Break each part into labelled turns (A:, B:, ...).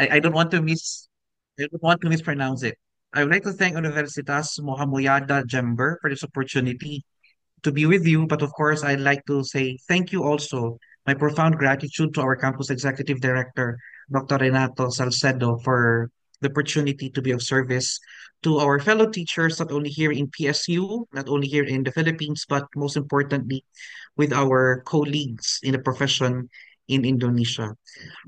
A: I don't want to I don't want to mispronounce it. I would like to thank Universitas Mohamuyada Jember for this opportunity to be with you. But of course, I'd like to say thank you also, my profound gratitude to our campus executive director, Dr. Renato Salcedo, for the opportunity to be of service to our fellow teachers, not only here in PSU, not only here in the Philippines, but most importantly, with our colleagues in the profession in Indonesia.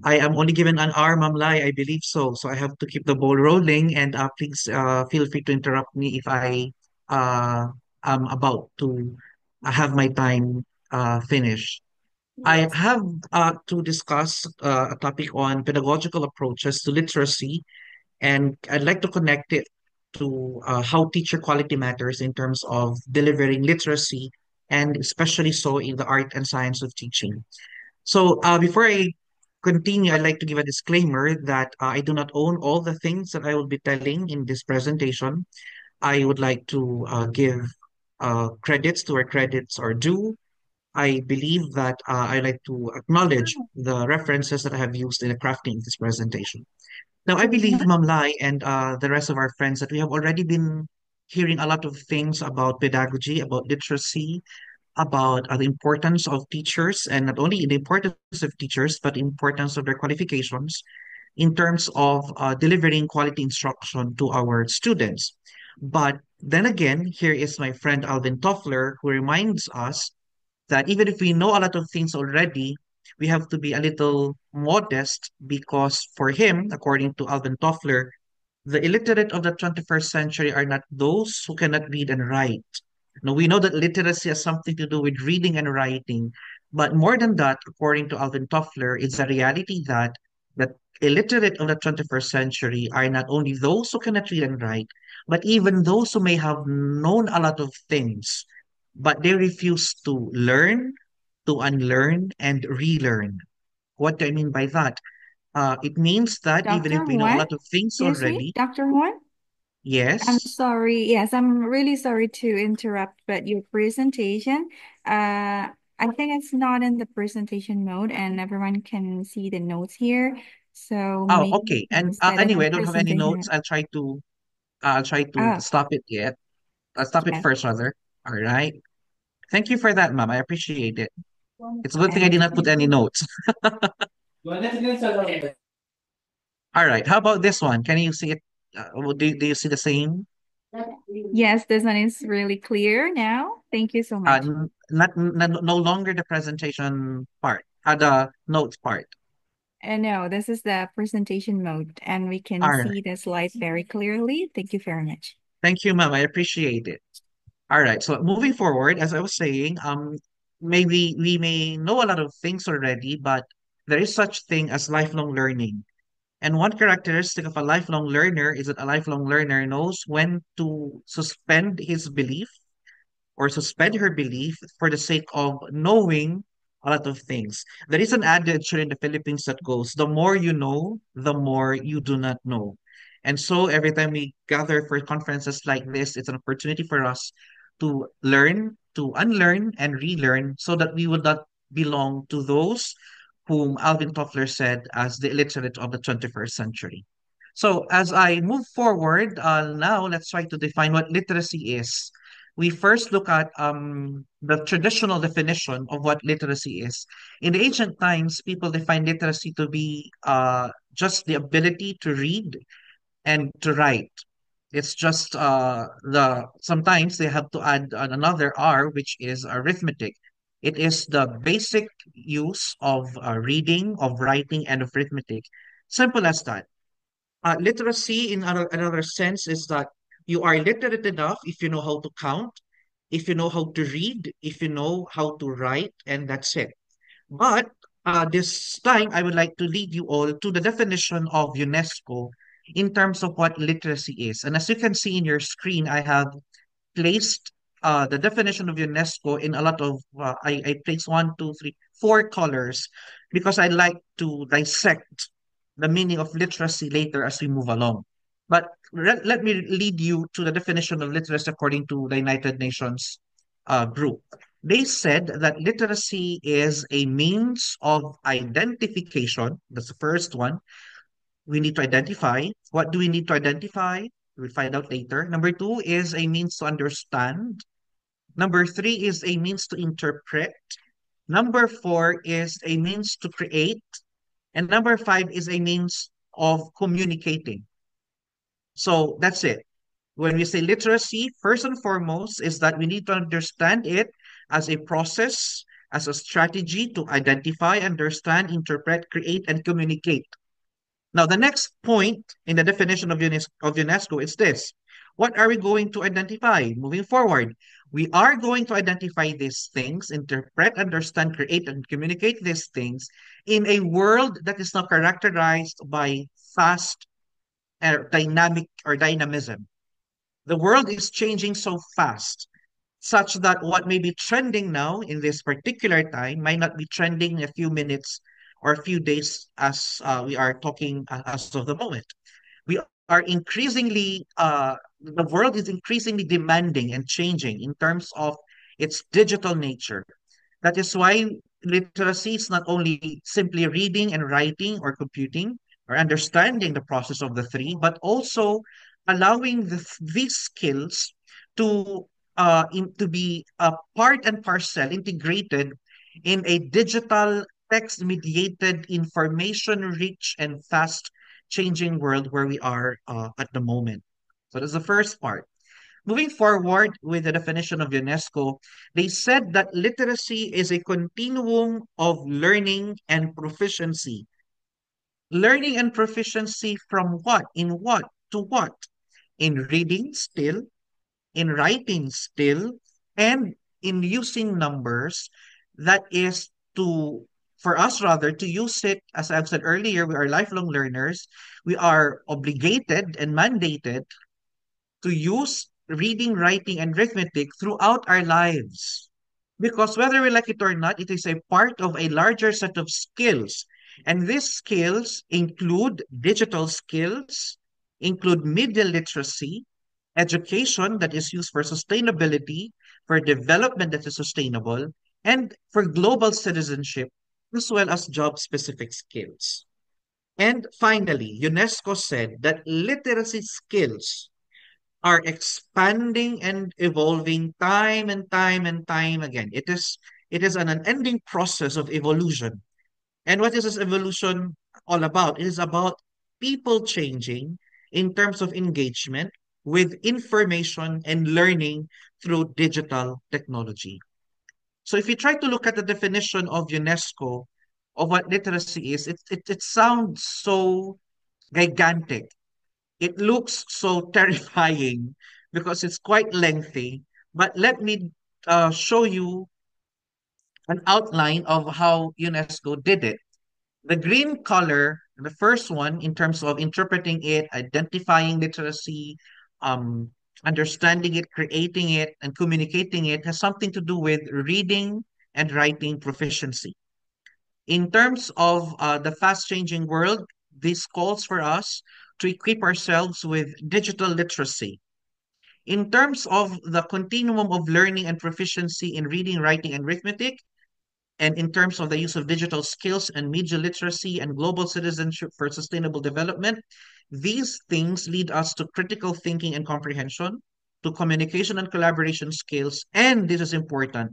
A: I am only given an hour, Ma'am Lai, I believe so. So I have to keep the ball rolling, and please feel free to interrupt me if I uh, am about to have my time finished. I
B: Yes.
A: have to discuss a topic on pedagogical approaches to literacy, and I'd like to connect it to how teacher quality matters in terms of delivering literacy, and especially so in the art and science of teaching. So, before I continue, I'd like to give a disclaimer that I do not own all the things that I will be telling in this presentation. I would like to give credits to where credits are due. I believe that I like to acknowledge the references that I have used in the crafting of this presentation. Now, I believe, Ma'am Lai, and the rest of our friends, that we have already been hearing a lot of things about pedagogy, about literacy, about the importance of teachers, and not only the importance of teachers, but the importance of their qualifications in terms of delivering quality instruction to our students. But then again, here is my friend Alvin Toffler, who reminds us that even if we know a lot of things already, we have to be a little modest because for him, according to Alvin Toffler, the illiterate of the 21st century are not those who cannot read and write. Now, we know that literacy has something to do with reading and writing, but more than that, according to Alvin Toffler, it's a reality that the illiterate of the 21st century are not only those who cannot read and write, but even those who may have known a lot of things, but they refuse to learn, to unlearn, and relearn. What do I mean by that? It means that even if
B: Dr.
A: we know a
B: Juan?
A: lot of things
B: Excuse me,
A: already,
B: Dr. Juan? I'm
A: yes.
B: sorry. Yes, I'm really sorry to interrupt, but your presentation, I think it's not in the presentation mode and everyone can see the notes here. So
A: Oh,
B: maybe you
A: okay.
B: can
A: And
B: set it
A: anyway,
B: in
A: I don't have any
B: presentation
A: notes.
B: mode.
A: I'll try to
B: Oh,
A: stop it yet. I'll stop it
B: yes.
A: first, rather. All right. Thank you for that, ma'am. I appreciate it. It's a good thing I did not put
B: Okay.
A: any notes. All right. How about this one? Can you see it? Do you see the same?
B: Yes, this one is really clear now. Thank you so much.
A: No longer the presentation part, the notes part.
B: No, this is the presentation mode, and we can
A: All right.
B: see the slide very clearly. Thank you very much.
A: Thank you, ma'am. I appreciate it. All right. So moving forward, as I was saying, maybe we may know a lot of things already, but there is such thing as lifelong learning. And one characteristic of a lifelong learner is that a lifelong learner knows when to suspend his belief or suspend her belief for the sake of knowing a lot of things. There is an adage here in the Philippines that goes, the more you know, the more you do not know. And so every time we gather for conferences like this, it's an opportunity for us to learn, to unlearn, and relearn so that we would not belong to those whom Alvin Toffler said as the illiterate of the 21st century. So as I move forward, now let's try to define what literacy is. We first look at the traditional definition of what literacy is. In the ancient times, people defined literacy to be just the ability to read and to write. It's just the sometimes they have to add another R, which is arithmetic. It is the basic use of reading, of writing, and of arithmetic. Simple as that. Literacy, in another sense, is that you are literate enough if you know how to count, if you know how to read, if you know how to write, and that's it. But this time, I would like to lead you all to the definition of UNESCO in terms of what literacy is. And as you can see in your screen, I have placed the definition of UNESCO in a lot of, I placed one, two, three, four colors because I like to dissect the meaning of literacy later as we move along. But let me lead you to the definition of literacy according to the United Nations group. They said that literacy is a means of identification, that's the first one, We need to identify. What do we need to identify? We'll find out later. Number two is a means to understand. Number three is a means to interpret. Number four is a means to create. And number five is a means of communicating. So that's it. When we say literacy, first and foremost is that we need to understand it as a process, as a strategy to identify, understand, interpret, create, and communicate. Now, the next point in the definition of UNESCO is this. What are we going to identify moving forward? We are going to identify these things, interpret, understand, create, and communicate these things in a world that is now characterized by fast dynamic or dynamism. The world is changing so fast, such that what may be trending now in this particular time might not be trending in a few minutes or a few days as we are talking as of the moment. We are increasingly, the world is increasingly demanding and changing in terms of its digital nature. That is why literacy is not only simply reading and writing or computing or understanding the process of the three, but also allowing these skills to to be a part and parcel integrated in a digital text mediated information rich and fast changing world where we are at the moment. So that's the first part. Moving forward with the definition of UNESCO, they said that literacy is a continuum of learning and proficiency. Learning and proficiency from what? In what? To what? In reading still, in writing still, and in using numbers. That is to, for us rather, to use it, as I've said earlier, we are lifelong learners. We are obligated and mandated to use reading, writing, and arithmetic throughout our lives. Because whether we like it or not, it is a part of a larger set of skills. And these skills include digital skills, include media literacy, education that is used for sustainability, for development that is sustainable, and for global citizenship, as well as job specific skills. And finally, UNESCO said that literacy skills are expanding and evolving time and time and time again. It is an unending process of evolution. And what is this evolution all about? It is about people changing in terms of engagement with information and learning through digital technology. So if you try to look at the definition of UNESCO of what literacy is, it sounds so gigantic. It looks so terrifying because it's quite lengthy. But let me show you an outline of how UNESCO did it. The green color, the first one, in terms of interpreting it, identifying literacy, um, understanding it, creating it, and communicating it, has something to do with reading and writing proficiency. In terms of the fast changing world, this calls for us to equip ourselves with digital literacy. In terms of the continuum of learning and proficiency in reading, writing, and arithmetic, and in terms of the use of digital skills and media literacy and global citizenship for sustainable development, these things lead us to critical thinking and comprehension, to communication and collaboration skills, and this is important.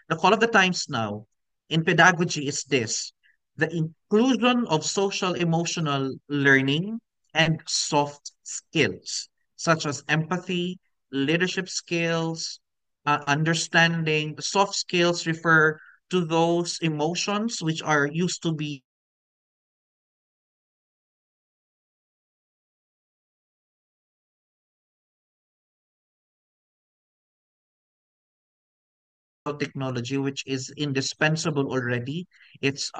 A: The call of the times now in pedagogy is this: the inclusion of social emotional learning and soft skills, such as empathy, leadership skills, understanding. The soft skills refer to those emotions which are used to be technology, which is indispensable already. It's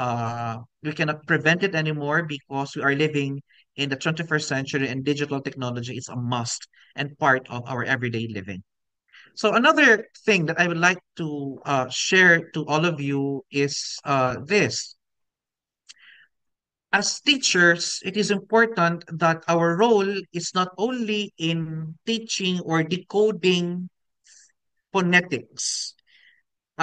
A: we cannot prevent it anymore because we are living in the 21st century and digital technology is a must and part of our everyday living. So another thing that I would like to share to all of you is this. As teachers, it is important that our role is not only in teaching or decoding phonetics.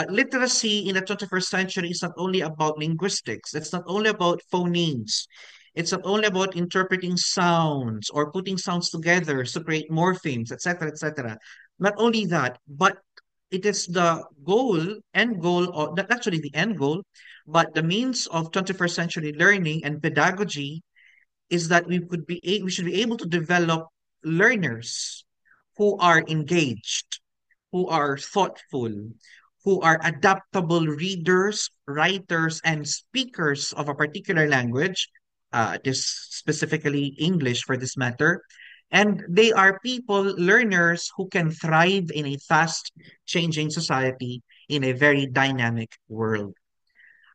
A: Literacy in the 21st century is not only about linguistics, it's not only about phonemes. It's not only about interpreting sounds or putting sounds together to create morphemes, etc., etc. Not only that, but it is the end goal, or not actually the end goal, but the means of 21st century learning and pedagogy is that we should be able to develop learners who are engaged, who are thoughtful, who are adaptable readers, writers, and speakers of a particular language, this specifically English for this matter. And they are people, learners who can thrive in a fast changing society in a very dynamic world.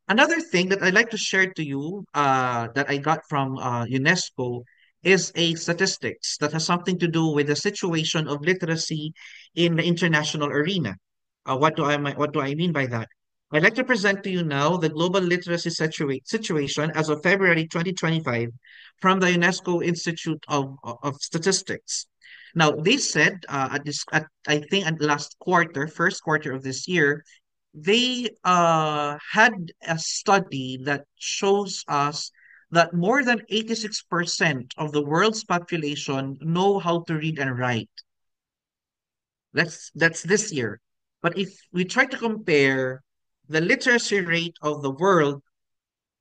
A: Another thing that I'd like to share to you that I got from UNESCO is a statistics that has something to do with the situation of literacy in the international arena. What do I mean by that? I'd like to present to you now the global literacy situation as of February 2025 from the UNESCO Institute of Statistics. Now, they said I think at last quarter, first quarter of this year, they had a study that shows us that more than 86% of the world's population know how to read and write. That's this year. But if we try to compare the literacy rate of the world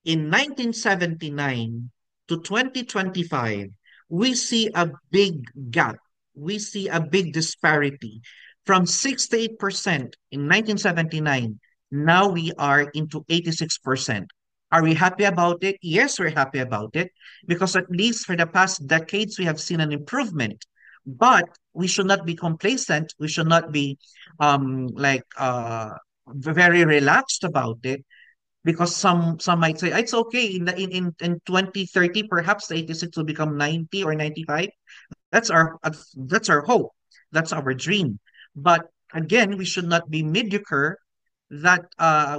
A: in 1979 to 2025, we see a big gap. We see a big disparity from 68% in 1979. Now we are into 86%. Are we happy about it? Yes, we're happy about it because at least for the past decades, we have seen an improvement. But we should not be complacent. We should not be very relaxed about it because some might say it's okay in 2030 perhaps the 86 will become 90 or 95. That's our hope, that's our dream. But again, we should not be mediocre, that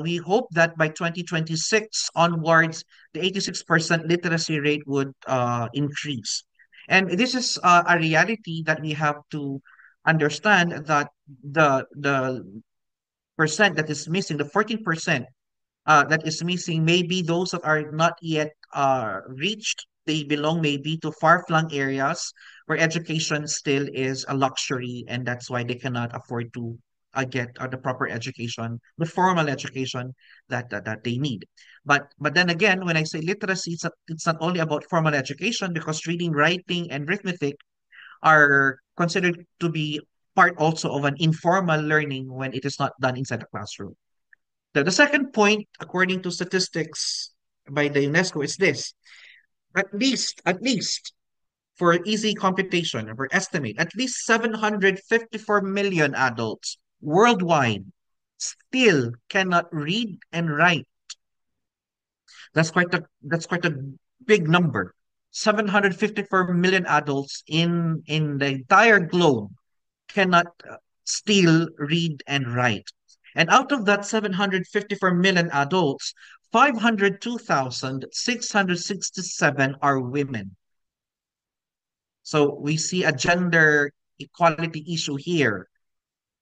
A: we hope that by 2026 onwards the 86% literacy rate would increase. And this is a reality that we have to understand, that the percent that is missing, the 14% that is missing, maybe those that are not yet reached. They belong maybe to far-flung areas where education still is a luxury, and that's why they cannot afford to get the proper education, the formal education that they need. But then again, when I say literacy, it's not only about formal education, because reading, writing, and arithmetic are considered to be part also of an informal learning when it is not done inside the classroom. The second point, according to statistics by the UNESCO, is this. At least, for easy computation, or estimate, at least 754 million adults worldwide still cannot read and write. That's quite a big number. 754 million adults in the entire globe cannot still read and write. And out of that 754 million adults, 502,667 are women. So we see a gender equality issue here.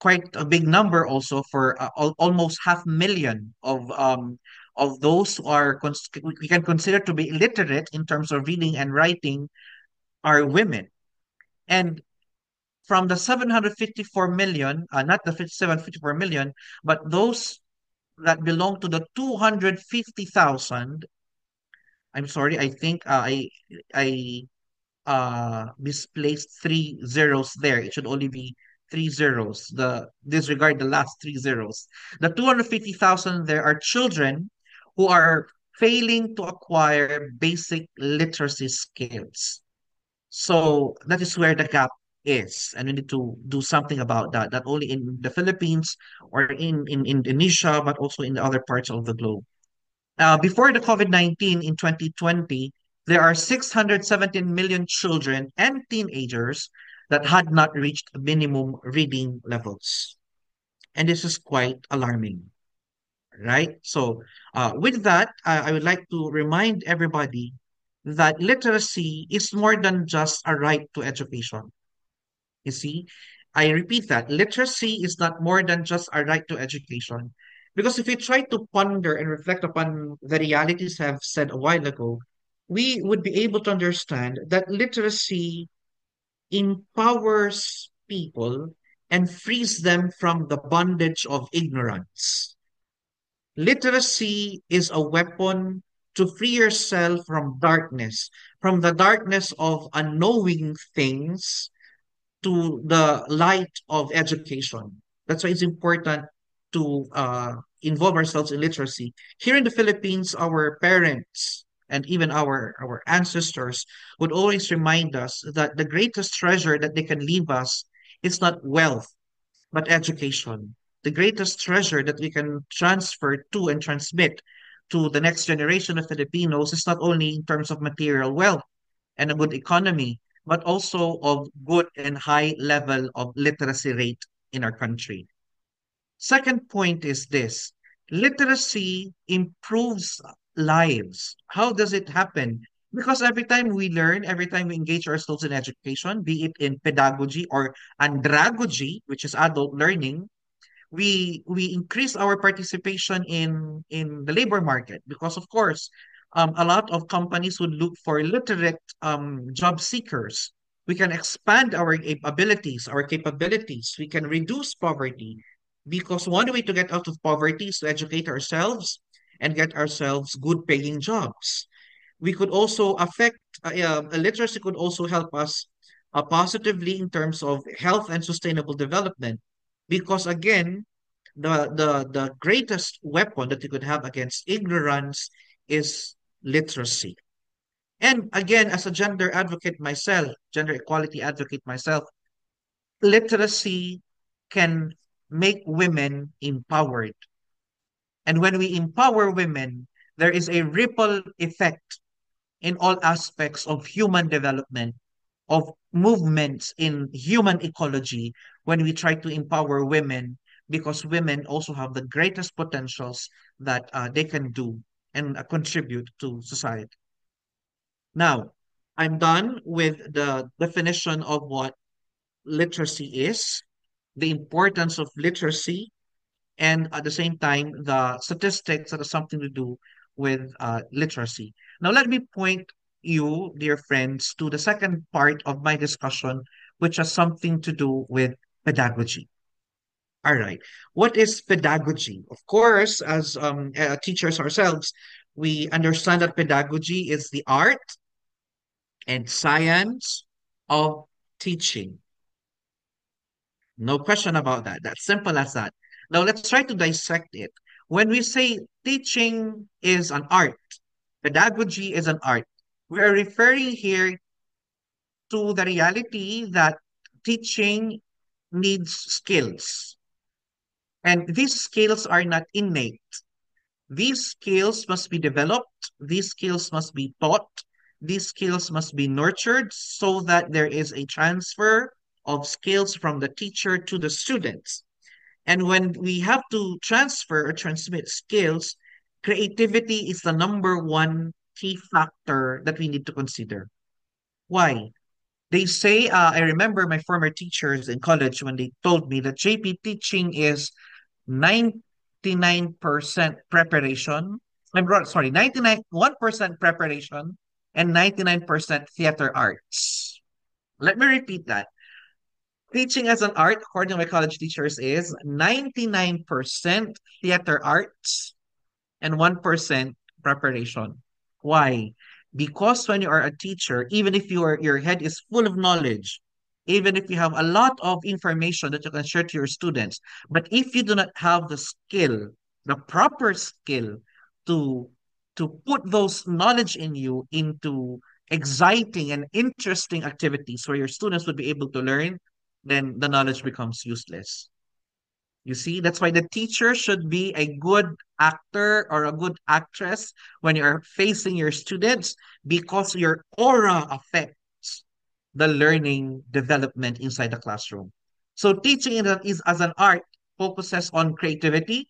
A: Quite a big number also for almost 500,000 of those who are we can consider to be illiterate in terms of reading and writing are women. And from the 754 million, not the 754 million, but those that belong to the 250,000, I'm sorry, I think I misplaced three zeros there. It should only be three zeros. Disregard the last three zeros. The 250,000 there are children who are failing to acquire basic literacy skills. So that is where the gap is, and we need to do something about that, not only in the Philippines or in Indonesia, but also in the other parts of the globe. Before the COVID-19 in 2020, there are 617 million children and teenagers that had not reached minimum reading levels. And this is quite alarming, right? So, with that, I would like to remind everybody that literacy is more than just a right to education. You see, I repeat that literacy is not more than just a right to education. Because if you try to ponder and reflect upon the realities I've said a while ago, we would be able to understand that literacy empowers people and frees them from the bondage of ignorance. Literacy is a weapon to free yourself from the darkness of unknowing things to the light of education. That's why it's important to involve ourselves in literacy. Here in the Philippines, our parents and even our ancestors would always remind us that the greatest treasure that they can leave us is not wealth, but education. The greatest treasure that we can transfer to and transmit to the next generation of Filipinos is not only in terms of material wealth and a good economy, but also of good and high level of literacy rate in our country. Second point is this: literacy improves lives. How does it happen? Because every time we learn, every time we engage ourselves in education, be it in pedagogy or andragogy, which is adult learning, we increase our participation in the labor market because of course a lot of companies would look for literate job seekers. We can expand our capabilities. We can reduce poverty because one way to get out of poverty is to educate ourselves and get ourselves good paying jobs. We could also affect literacy could also help us positively in terms of health and sustainable development because again the greatest weapon that you could have against ignorance is literacy. And again, as a gender equality advocate myself, literacy can make women empowered. And when we empower women, there is a ripple effect in all aspects of human development, of movements in human ecology when we try to empower women, because women also have the greatest potentials that they can do and contribute to society. Now, I'm done with the definition of what literacy is, the importance of literacy, and at the same time, the statistics that have something to do with literacy. Now, let me point you, dear friends, to the second part of my discussion, which has something to do with pedagogy. All right. What is pedagogy? Of course, as teachers ourselves, we understand that pedagogy is the art and science of teaching. No question about that. That's simple as that. Now let's try to dissect it. When we say teaching is an art, pedagogy is an art, we are referring here to the reality that teaching needs skills. And these skills are not innate. These skills must be developed, these skills must be taught, these skills must be nurtured so that there is a transfer of skills from the teacher to the students. And when we have to transfer or transmit skills, creativity is the number one key factor that we need to consider. Why? They say, I remember my former teachers in college when they told me that JP teaching is 99% preparation. Sorry, 1% preparation and 99% theater arts. Let me repeat that. Teaching as an art, according to my college teachers, is 99% theater arts and 1% preparation. Why? Because when you are a teacher, even if your head is full of knowledge, even if you have a lot of information that you can share to your students, but if you do not have the skill, the proper skill to to put those knowledge in you into exciting and interesting activities where your students would be able to learn, then the knowledge becomes useless. You see, that's why the teacher should be a good actor or a good actress when you're facing your students because your aura affects the learning development inside the classroom. So teaching is as an art focuses on creativity,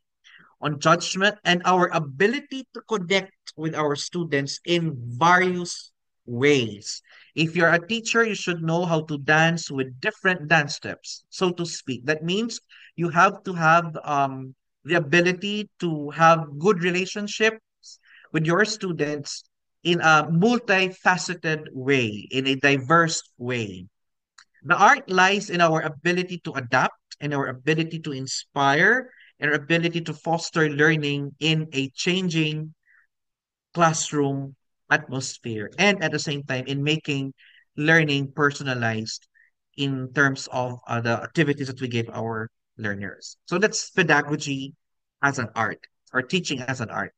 A: on judgment, and our ability to connect with our students in various ways. If you're a teacher, you should know how to dance with different dance steps, so to speak. That means you have to have the ability to have good relationships with your students in a multifaceted way, in a diverse way. The art lies in our ability to adapt, in our ability to inspire, and our ability to foster learning in a changing classroom atmosphere, and at the same time in making learning personalized in terms of the activities that we give our learners. So that's pedagogy as an art, or teaching as an art.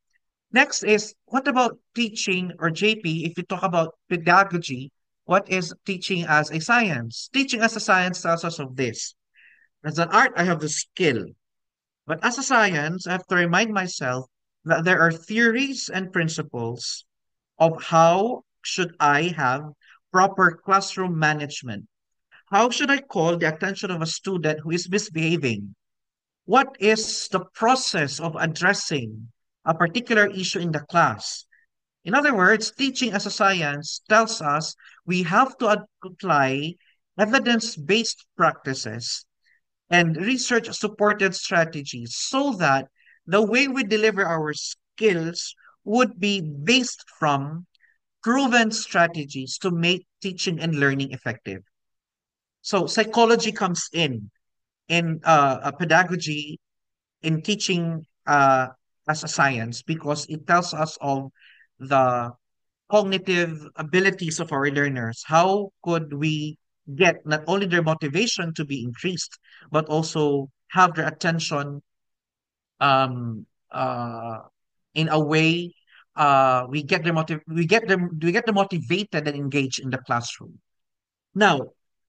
A: Next is, what about teaching, or JP, if you talk about pedagogy, what is teaching as a science? Teaching as a science tells us of this. As an art, I have the skill. But as a science, I have to remind myself that there are theories and principles of how should I have proper classroom management. How should I call the attention of a student who is misbehaving? What is the process of addressing a particular issue in the class? In other words, teaching as a science tells us we have to apply evidence-based practices and research-supported strategies so that the way we deliver our skills would be based from proven strategies to make teaching and learning effective. So psychology comes in a pedagogy, in teaching as a science, because it tells us of the cognitive abilities of our learners. How could we get not only their motivation to be increased, but also have their attention um, uh, in a way we get them motivated and engaged in the classroom. Now,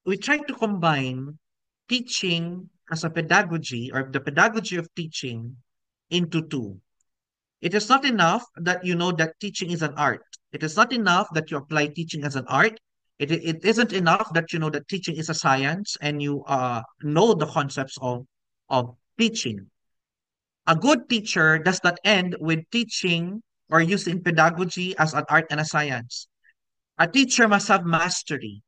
A: we try to combine teaching as a pedagogy, or the pedagogy of teaching, into two. It is not enough that you know that teaching is an art. It is not enough that you apply teaching as an art. It isn't enough that you know that teaching is a science and you know the concepts of teaching. A good teacher does not end with teaching or using pedagogy as an art and a science. A teacher must have mastery.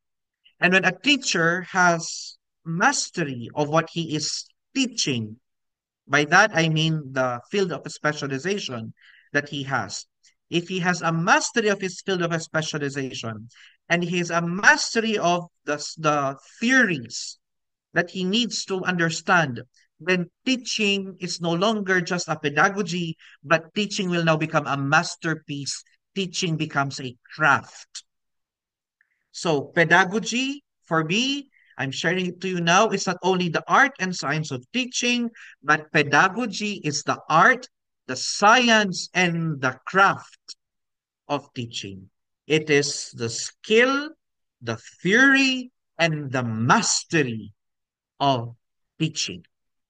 A: And when a teacher has mastery of what he is teaching, by that I mean the field of specialization that he has. If he has a mastery of his field of specialization, and he has a mastery of the theories that he needs to understand, then teaching is no longer just a pedagogy, but teaching will now become a masterpiece. Teaching becomes a craft. So pedagogy, for me, I'm sharing it to you now, is not only the art and science of teaching, but pedagogy is the art, the science, and the craft of teaching. It is the skill, the theory, and the mastery of teaching.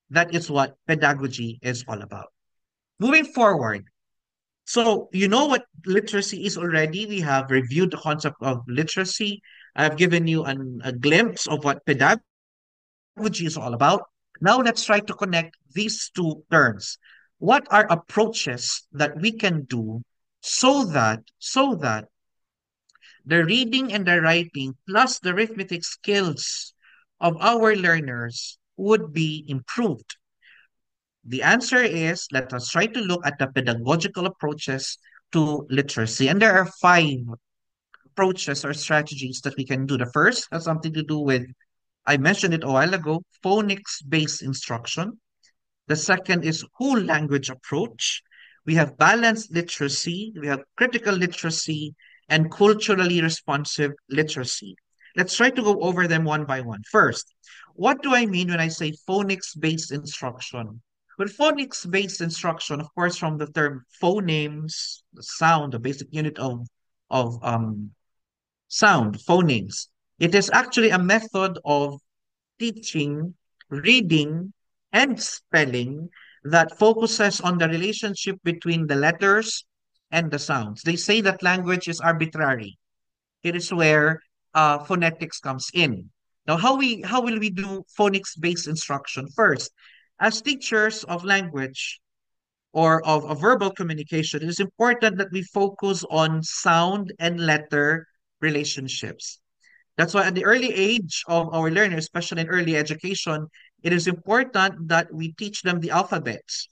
A: That is what pedagogy is all about. Moving forward, so you know what literacy is already. We have reviewed the concept of literacy. I've given you a glimpse of what pedagogy is all about. Now let's try to connect these two terms. What are approaches that we can do so that the reading and the writing plus the arithmetic skills of our learners would be improved? The answer is, let us try to look at the pedagogical approaches to literacy. And there are five approaches or strategies that we can do. The first has something to do with, I mentioned it a while ago, phonics-based instruction. The second is whole language approach. We have balanced literacy, we have critical literacy, and culturally responsive literacy. Let's try to go over them one by one. First, what do I mean when I say phonics-based instruction? With phonics-based instruction, of course, from the term phonemes, the sound, the basic unit of sound, phonemes. It is actually a method of teaching, reading, and spelling that focuses on the relationship between the letters and the sounds. They say that language is arbitrary. It is where phonetics comes in. Now, how will we do phonics-based instruction? First, as teachers of language or of a verbal communication, it is important that we focus on sound and letter relationships. That's why at the early age of our learners, especially in early education, it is important that we teach them the alphabets.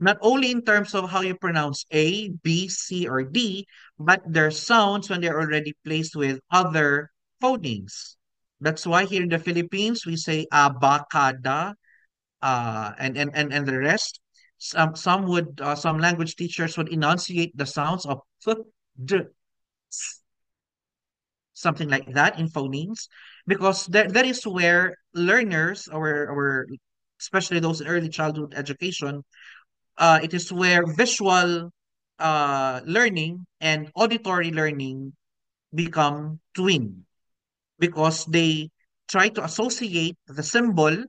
A: not only in terms of how you pronounce A, B, C, or D, but their sounds when they're already placed with other phonemes. That's why here in the Philippines, we say abacada, and the rest. Some language teachers would enunciate the sounds of d, s, something like that in phonemes, because that is where learners, or especially those in early childhood education, it is where visual learning and auditory learning become twin, because they try to associate the symbol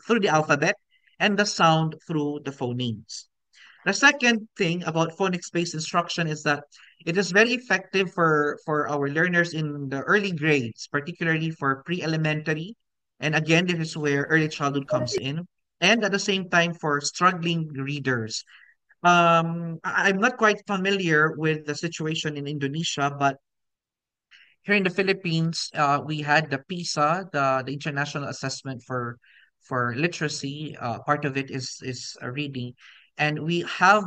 A: through the alphabet and the sound through the phonemes. The second thing about phonics-based instruction is that it is very effective for our learners in the early grades, particularly for pre-elementary. And again, this is where early childhood comes in. And at the same time, for struggling readers. I'm not quite familiar with the situation in Indonesia, but here in the Philippines, we had the PISA, the International Assessment for Literacy. Part of it is a reading, and we have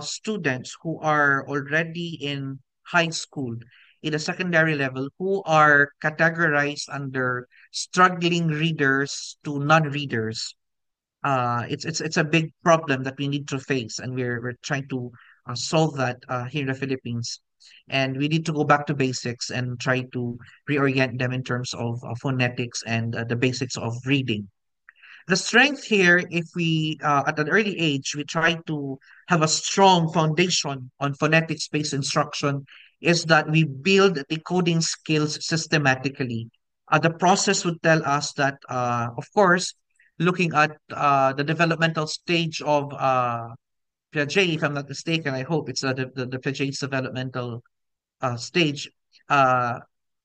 A: students who are already in high school, in the secondary level, who are categorized under struggling readers to non-readers. It's a big problem that we need to face, and we're trying to solve that here in the Philippines. And we need to go back to basics and try to reorient them in terms of phonetics and the basics of reading. The strength here, if we, at an early age, we try to have a strong foundation on phonetics-based instruction, is that we build decoding skills systematically. The process would tell us that, of course, looking at the developmental stage of Piaget, if I'm not mistaken, I hope it's the Piaget's developmental stage, uh,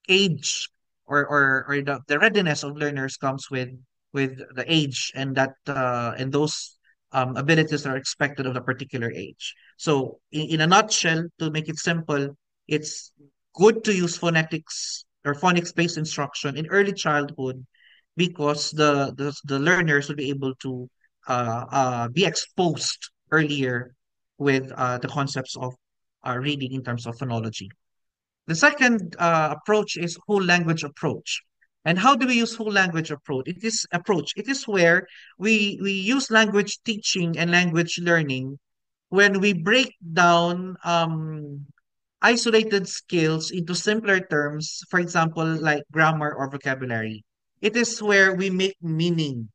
A: age, or the readiness of learners comes with the age, and that and those abilities are expected of a particular age. So in a nutshell, to make it simple, it's good to use phonetics or phonics-based instruction in early childhood, because the learners will be able to be exposed earlier with the concepts of reading in terms of phonology. The second approach is whole language approach. And how do we use whole language approach? It is where we use language teaching and language learning when we break down isolated skills into simpler terms, for example, like grammar or vocabulary. It is where we make meaning.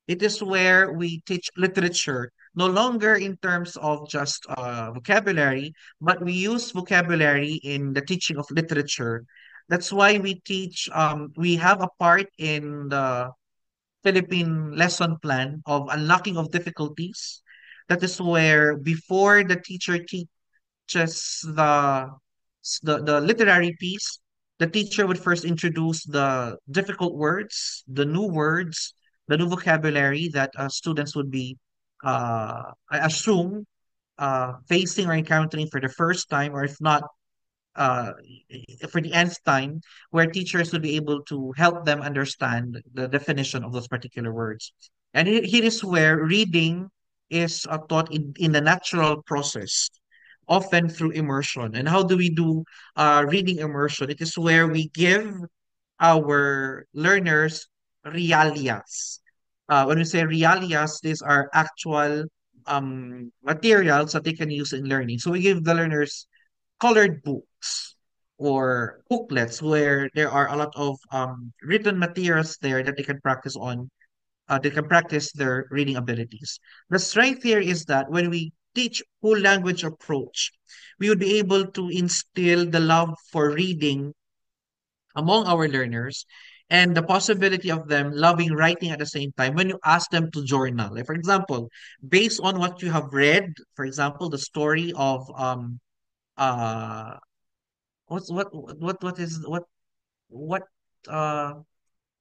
A: It is where we teach literature, no longer in terms of just vocabulary, but we use vocabulary in the teaching of literature. That's why we have a part in the Philippine lesson plan of unlocking of difficulties. That is where before the teacher teaches the literary piece, the teacher would first introduce the difficult words, the new words, the new vocabulary that students would be, I assume, facing or encountering for the first time, or if not, uh, for the nth time, where teachers would be able to help them understand the definition of those particular words. And here is where reading is taught in the natural process, often through immersion. And how do we do reading immersion? It is where we give our learners realias. When we say realias, these are actual materials that they can use in learning. So we give the learners colored books or booklets where there are a lot of written materials there that they can practice their reading abilities. The strength here is that when we teach whole language approach, we would be able to instill the love for reading among our learners, and the possibility of them loving writing at the same time when you ask them to journal. Like, for example, based on what you have read, for example, the story of uh what's what is what uh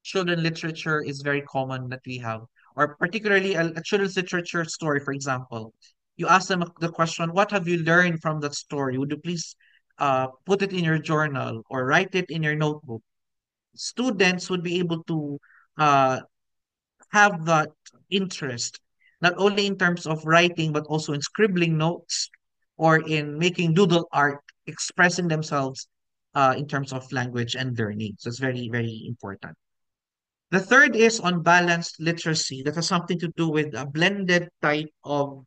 A: children literature is very common that we have, or particularly a children's literature story, for example. You ask them the question, what have you learned from that story? Would you please put it in your journal or write it in your notebook? Students would be able to uh, have that interest. not only in terms of writing, but also in scribbling notes or in making doodle art, expressing themselves in terms of language and learning. So it's very, very important. The third is on balanced literacy. That has something to do with a blended type of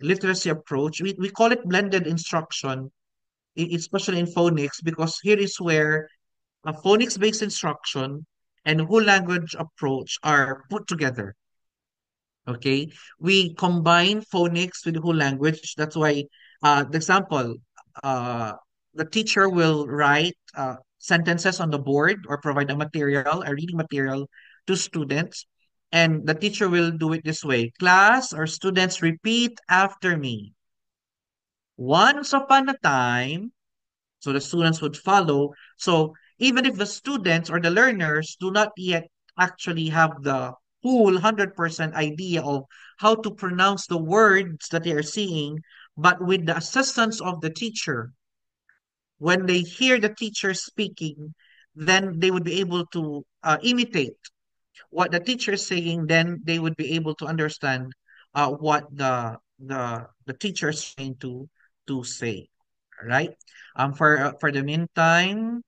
A: literacy approach. We call it blended instruction, especially in phonics, because here is where a phonics-based instruction and whole language approach are put together. Okay, we combine phonics with whole language. That's why, the example, uh, the teacher will write sentences on the board or provide a reading material to students, and the teacher will do it this way: class or students, repeat after me. Once upon a time, so the students would follow. So even if the students or the learners do not yet actually have the full 100% idea of how to pronounce the words that they are seeing, but with the assistance of the teacher, when they hear the teacher speaking, then they would be able to imitate what the teacher is saying. Then they would be able to understand what the teacher is trying to say. All right. For the meantime,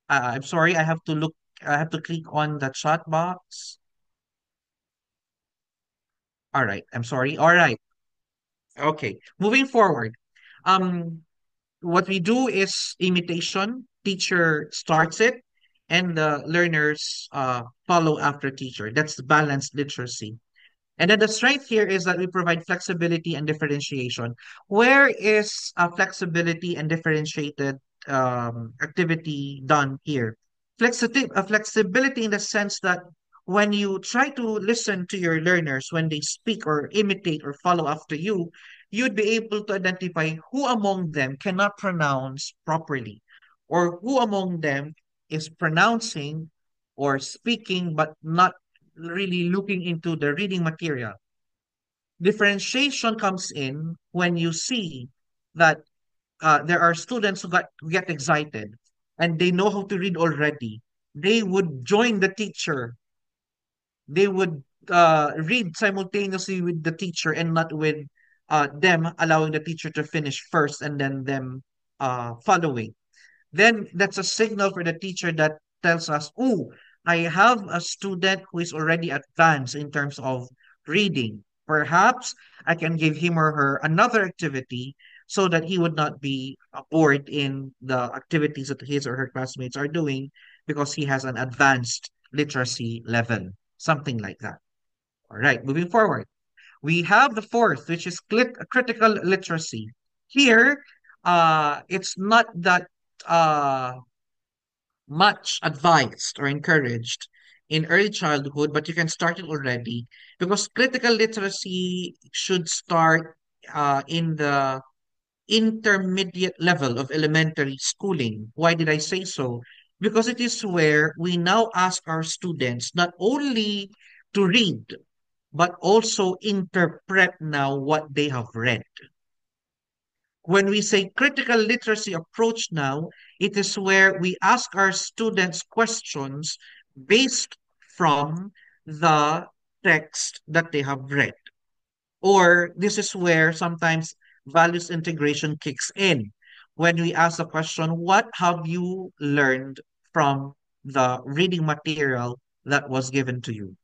A: I'm sorry, I have to look. I have to click on the chat box. All right. I'm sorry. All right. Okay. Moving forward. Um, what we do is imitation. Teacher starts it, and the learners follow after teacher. That's balanced literacy. And then the strength here is that we provide flexibility and differentiation. Where is flexibility and differentiated activity done here? Flexibility in the sense that when you try to listen to your learners, when they speak or imitate or follow after you, you'd be able to identify who among them cannot pronounce properly, or who among them is pronouncing or speaking but not really looking into the reading material. Differentiation comes in when you see that there are students who get excited and they know how to read already. They would join the teacher. They would read simultaneously with the teacher and not with them allowing the teacher to finish first and then them following. Then that's a signal for the teacher that tells us, oh, I have a student who is already advanced in terms of reading. Perhaps I can give him or her another activity so that he would not be bored in the activities that his or her classmates are doing because he has an advanced literacy level, something like that. All right, moving forward. We have the fourth, which is critical literacy. Here, it's not that much advised or encouraged in early childhood, but you can start it already because critical literacy should start in the intermediate level of elementary schooling. Why did I say so? Because it is where we now ask our students not only to read, but also interpret now what they have read. When we say critical literacy approach now, it is where we ask our students questions based from the text that they have read. Or this is where sometimes values integration kicks in. When we ask the question, what have you learned from the reading material that was given to you?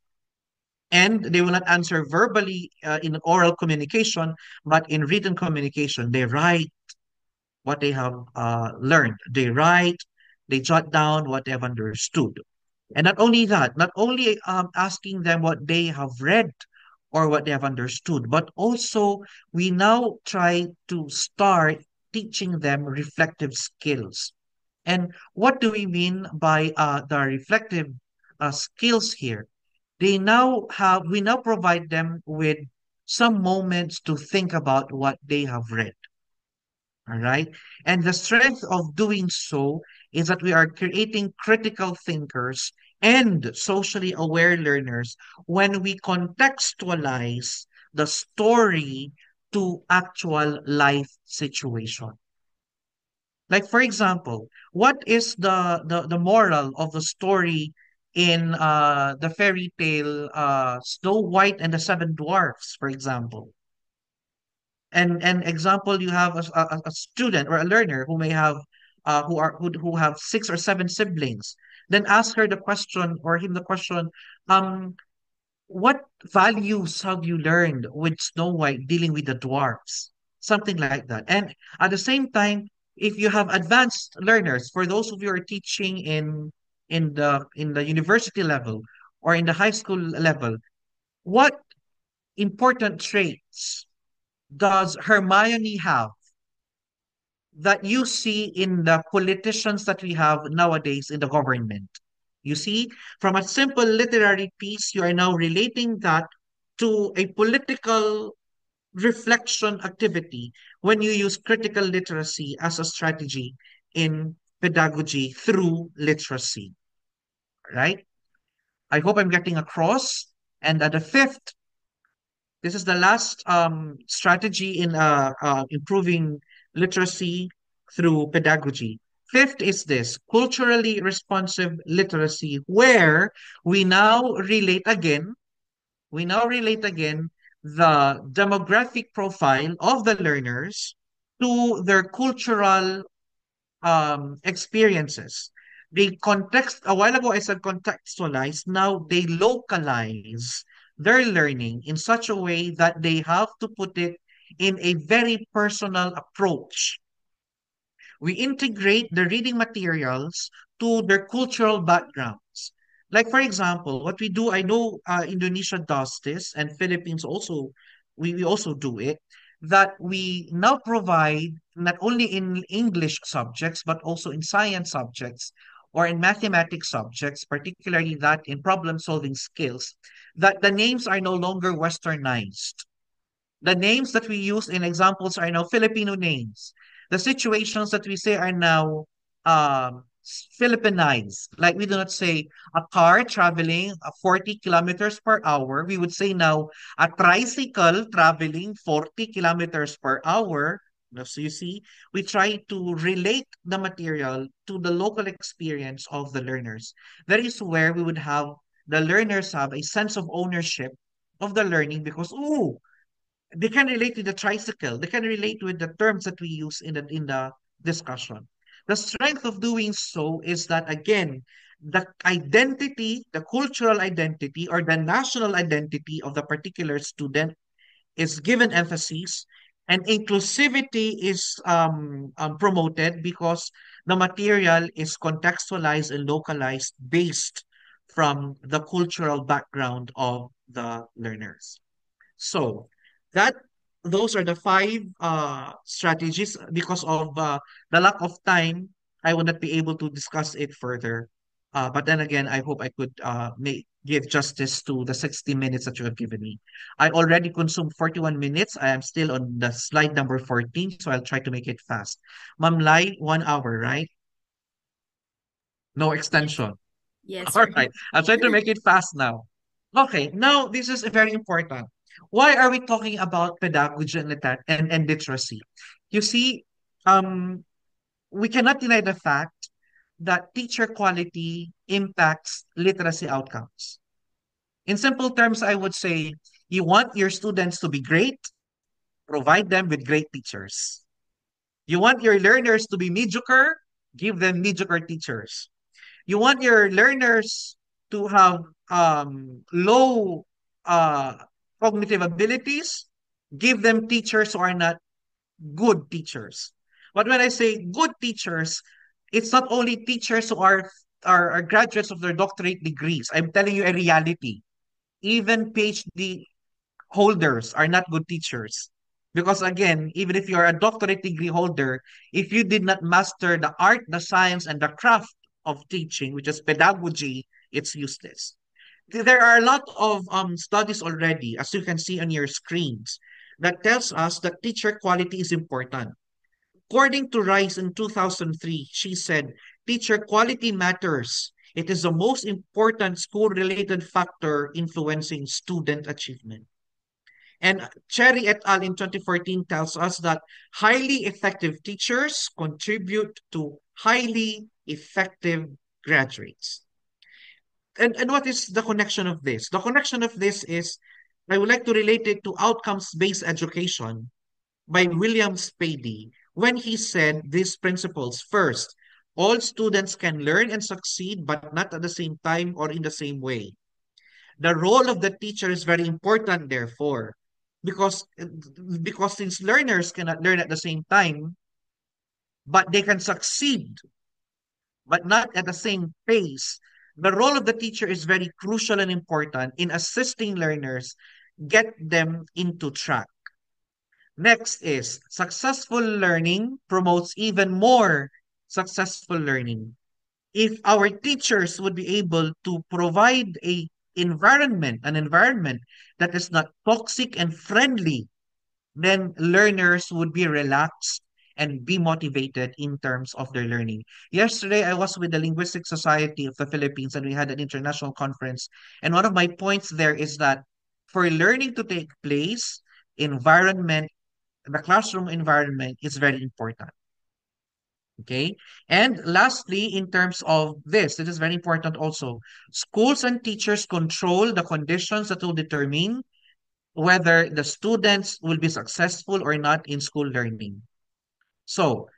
A: And they will not answer verbally in oral communication, but in written communication. They write what they have learned. They write, they jot down what they have understood. And not only that, not only asking them what they have read or what they have understood, but also we now try to start teaching them reflective skills. And what do we mean by the reflective skills here? We now provide them with some moments to think about what they have read. All right. And the strength of doing so is that we are creating critical thinkers and socially aware learners when we contextualize the story to actual life situation. Like, for example, what is the moral of the story in the fairy tale Snow White and the Seven Dwarfs, for example. And example, you have a student or a learner who may have who have six or seven siblings. Then ask her the question or him the question, um, what values have you learned with Snow White dealing with the dwarfs? Something like that. And at the same time, if you have advanced learners, for those of you who are teaching in the university level or in the high school level, what important traits does Hermione have that you see in the politicians that we have nowadays in the government? You see, from a simple literary piece, you are now relating that to a political reflection activity when you use critical literacy as a strategy in pedagogy through literacy, right? I hope I'm getting across. And the fifth, this is the last strategy in improving literacy through pedagogy. Fifth is this culturally responsive literacy, where we now relate again, we now relate again the demographic profile of the learners to their cultural experiences. They context, a while ago I said contextualize, now they localize their learning in such a way that they have to put it in a very personal approach. We integrate the reading materials to their cultural backgrounds. Like, for example, what we do, I know Indonesia does this, and Philippines also, we also do it, that we now provide not only in English subjects, but also in science subjects or in mathematics subjects, particularly that in problem solving skills, that the names are no longer westernized. The names that we use in examples are now Filipino names. The situations that we say are now Philippinized. Like we do not say a car traveling 40 kilometers per hour. We would say now a tricycle traveling 40 kilometers per hour. So you see, we try to relate the material to the local experience of the learners. That is where we would have the learners have a sense of ownership of the learning because, ooh, they can relate to the tricycle. They can relate with the terms that we use in the discussion. The strength of doing so is that again, the identity, the cultural identity or the national identity of the particular student is given emphasis, and inclusivity is promoted because the material is contextualized and localized based from the cultural background of the learners. So that those are the five strategies. Because of the lack of time, I will not be able to discuss it further. But then again, I hope I could give justice to the 60 minutes that you have given me. I already consumed 41 minutes. I am still on the slide number 14, so I'll try to make it fast. Ma'am Lai, 1 hour, right? No
C: Yes.
A: extension.
C: Yes,
A: All
C: sir.
A: right. I'll try to make it fast now. Okay, now this is very important. Why are we talking about pedagogy and literacy? You see, um, we cannot deny the fact that teacher quality impacts literacy outcomes. In simple terms, I would say you want your students to be great, provide them with great teachers. You want your learners to be mediocre, give them mediocre teachers. You want your learners to have low uh, cognitive abilities, give them teachers who are not good teachers. But when I say good teachers, it's not only teachers who are graduates of their doctorate degrees. I'm telling you a reality. Even PhD holders are not good teachers. Because again, even if you're a doctorate degree holder, if you did not master the art, the science, and the craft of teaching, which is pedagogy, it's useless. There are a lot of studies already, as you can see on your screens, that tells us that teacher quality is important. According to Rice in 2003, she said, teacher quality matters. It is the most important school-related factor influencing student achievement. And Cherry et al. In 2014 tells us that highly effective teachers contribute to highly effective graduates. And what is the connection of this? The connection of this is I would like to relate it to outcomes-based education by William Spady when he said these principles. First, all students can learn and succeed, but not at the same time or in the same way. The role of the teacher is very important, therefore, because because since learners cannot learn at the same time, but they can succeed, but not at the same pace. The role of the teacher is very crucial and important in assisting learners get them into track. Next is successful learning promotes even more successful learning. If our teachers would be able to provide an environment that is not toxic and friendly, then learners would be relaxed and be motivated in terms of their learning. Yesterday, I was with the Linguistic Society of the Philippines and we had an international conference. And one of my points there is that for learning to take place, environment, the classroom environment is very important. Okay. And lastly, in terms of this, it is very important also. Schools and teachers control the conditions that will determine whether the students will be successful or not in school learning. So,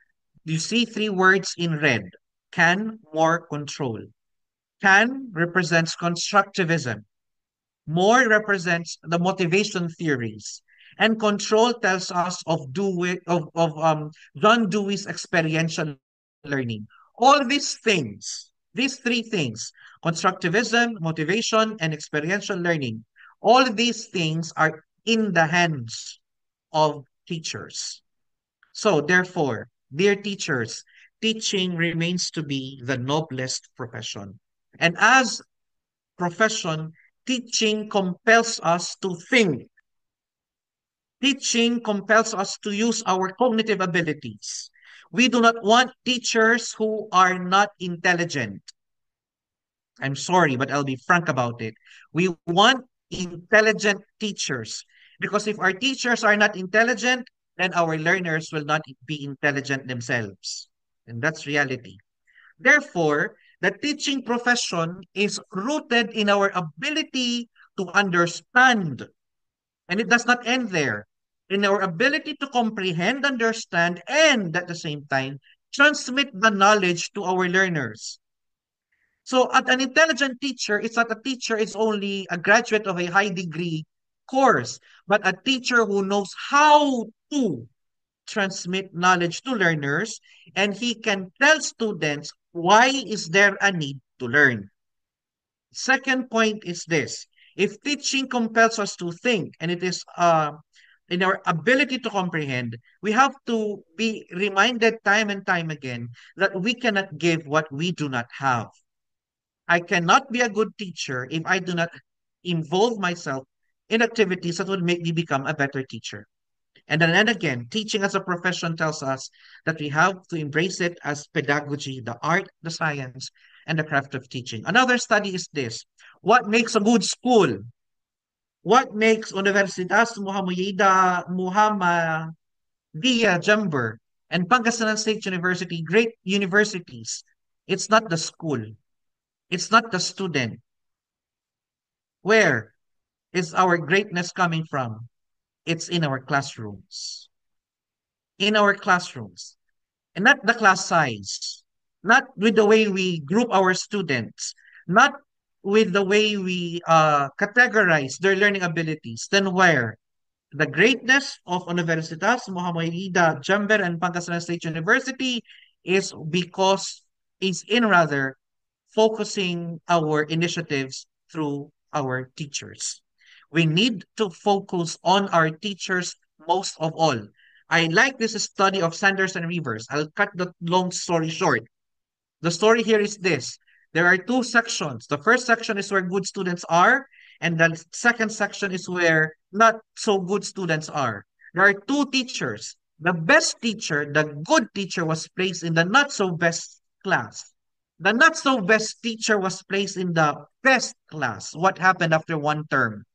A: you see three words in red: can, more, control. Can represents constructivism. More represents the motivation theories. And control tells us of John Dewey's experiential learning. All these three things, constructivism, motivation, and experiential learning, all these things are in the hands of teachers. So therefore, dear teachers, teaching remains to be the noblest profession. And as profession, teaching compels us to think. Teaching compels us to use our cognitive abilities. We do not want teachers who are not intelligent. I'm sorry, but I'll be frank about it. We want intelligent teachers because if our teachers are not intelligent, then our learners will not be intelligent themselves. And that's reality. Therefore, the teaching profession is rooted in our ability to understand. And it does not end there. In our ability to comprehend, understand, and at the same time, transmit the knowledge to our learners. So, at an intelligent teacher, it's not a teacher, it's only a graduate of a high degree course, but a teacher who knows how to transmit knowledge to learners, and he can tell students why is there a need to learn. Second point is this. If teaching compels us to think, and it is in our ability to comprehend, we have to be reminded time and time again that we cannot give what we do not have. I cannot be a good teacher if I do not involve myself in activities that would make me become a better teacher. And then again, teaching as a profession tells us that we have to embrace it as pedagogy, the art, the science, and the craft of teaching. Another study is this. What makes a good school? What makes Universitas Muhammadiyah Jember and Pangasinan State University great universities? It's not the school. It's not the student. Where is our greatness coming from? It's in our classrooms. In our classrooms. And not the class size, not with the way we group our students, not with the way we categorize their learning abilities, then where the greatness of Universitas Muhammadiyah Jember and Pangasinan State University is in rather focusing our initiatives through our teachers. We need to focus on our teachers most of all. I like this study of Sanders and Rivers. I'll cut the long story short. The story here is this. There are two sections. The first section is where good students are, and the second section is where not so good students are. There are two teachers. The best teacher, the good teacher, was placed in the not so best class. The not so best teacher was placed in the best class. What happened after one term?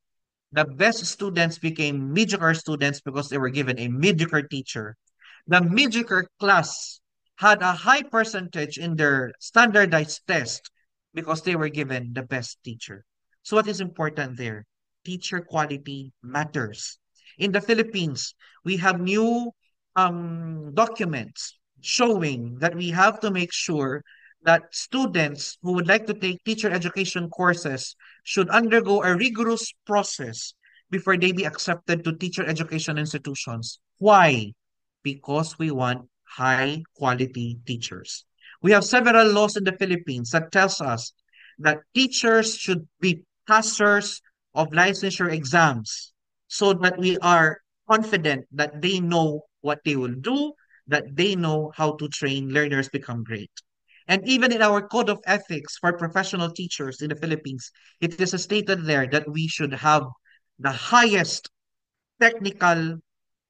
A: The best students became mediocre students because they were given a mediocre teacher. The mediocre class had a high percentage in their standardized test because they were given the best teacher. So what is important there? Teacher quality matters. In the Philippines, we have new documents showing that we have to make sure that students who would like to take teacher education courses should undergo a rigorous process before they be accepted to teacher education institutions. Why? Because we want high quality teachers. We have several laws in the Philippines that tells us that teachers should be passers of licensure exams so that we are confident that they know what they will do, that they know how to train learners become great. And even in our code of ethics for professional teachers in the Philippines, it is stated there that we should have the highest technical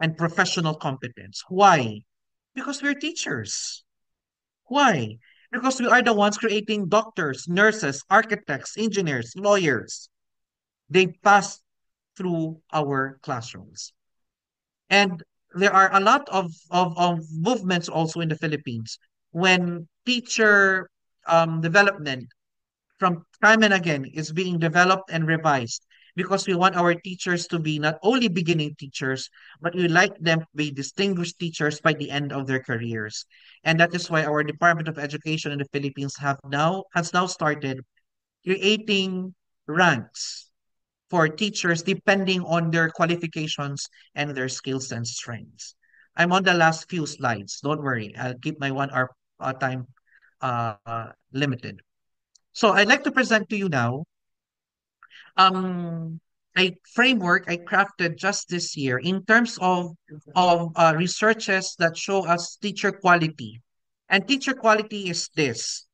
A: and professional competence. Why? Because we're teachers. Why? Because we are the ones creating doctors, nurses, architects, engineers, lawyers. They pass through our classrooms. And there are a lot of movements also in the Philippines when teacher development from time and again is being developed and revised because we want our teachers to be not only beginning teachers, but we like them to be distinguished teachers by the end of their careers. And that is why our Department of Education in the Philippines has now started creating ranks for teachers depending on their qualifications and their skills and strengths. I'm on the last few slides. Don't worry. I'll keep my 1 hour time limited. So I'd like to present to you now um, a framework I crafted just this year in terms of researches that show us teacher quality. And teacher quality is this.